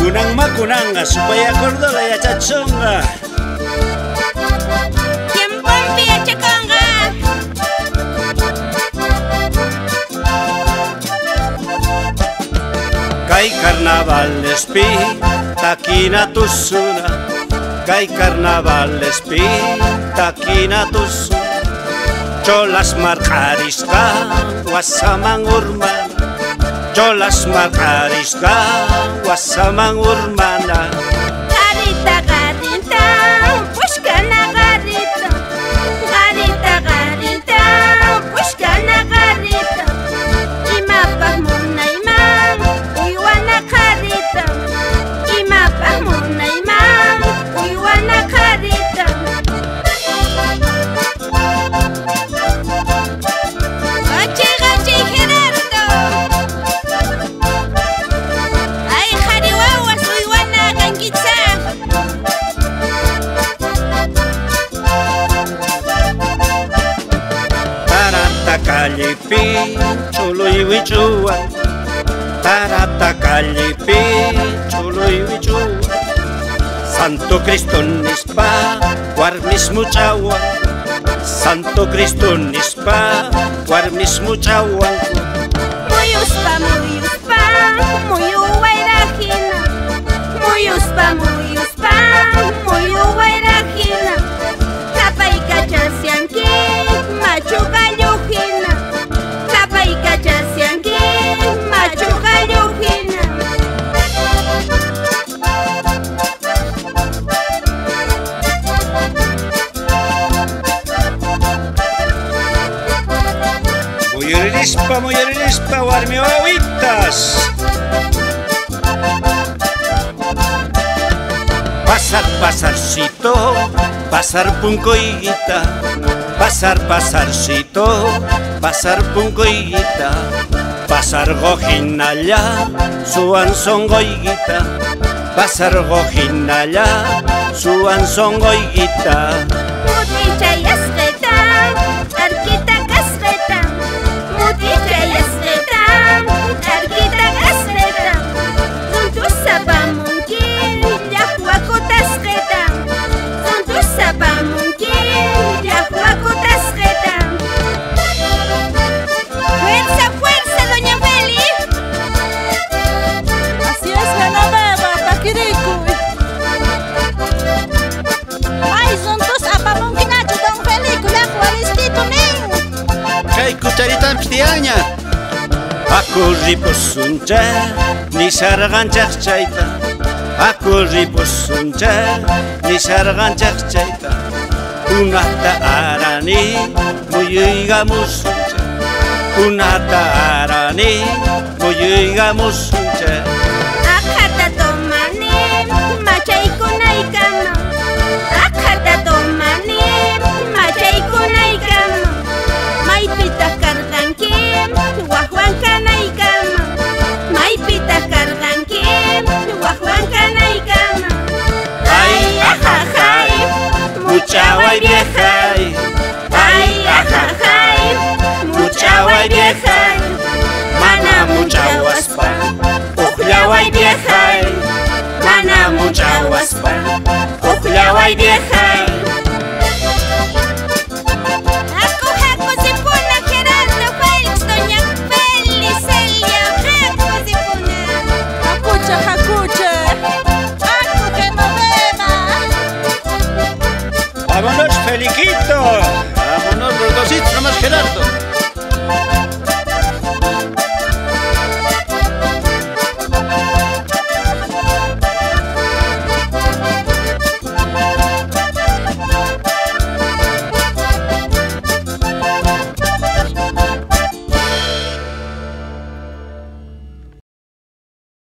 Kunang makunanga supaya cordola ya chachonga. Tiempompi ya chaconga. Kay carnavalespi takina tusuna. Kay carnavalespi takina tusuna. Cholas marqarisqa wasaman urmana. Cholas marqarisqa wasaman urmana. Garita, garita, pushkana garita. Garita, garita, pushkana garita. Imapaq munayman uywana garita. Imapaq munayman uywana garita. Oche, oche, Gerardo. Ay, jariwawas uywana kankicha. Tarata kallipi chuluy wichuwan. Tarata kallipi chuluy wichuwan. Santo Cristo nispa warmis muchawan. Santo Cristo nispa warmis muchawan. Muyuspa, muyuspa, muyuwayrajina. Muyuspa, muyuspa, muyuwayrajina. Kapay kachasyanki, machu gallujina. Kapay kachasyanki, machu gallujina. Muyuririspa warmi wawitas. Pasar, pasarcito, pasar puncoyita. Pasar, pasarcito, pasar puncoyita. Pasar gojinalla, suan songoyita. Pasar gojinalla, suan songoyita. Muticha yasqeta, arquita casqueta. Muticha yasqeta, arquita casqueta. Junto sapamunki, yahuacotasqueta. Junto sapamunki, yahuacotasqueta. Fuerza, fuerza, doña Feli. Así es, Genoveva, Paquiricuy. Ay, son tus apamunquinacho, don Felico, la juaristito, nin. Kay kucharitan ptiaña. Akurripusuncha, ni sarganchaq chayta. Akurripusuncha, ni sarganchaq chayta. Unata arani, muyuygamusuncha. Unata arani, muyuygamusuncha. Akata tomani, machaykunaykama. Akata tomani, machaykunaykama. Maypita karqanki, waqwanqanaykama. Maypita karqanki, waqwanqanaykama. Ay, ajajay, muchaway viejay. Ay, ajajay, Muchaway viejay. Mana muchawaspa, uqllaway viejay. Mana muchawaspa, uqllaway viejay. Haku, haku, sipuna, Gerardo, Felix, doña Feli, Celia, haku, sipuna. Jacuche, jacuche. Acu, Genoveva. Vámonos, Feliquito. Vámonos, los dositos, nomás Gerardo.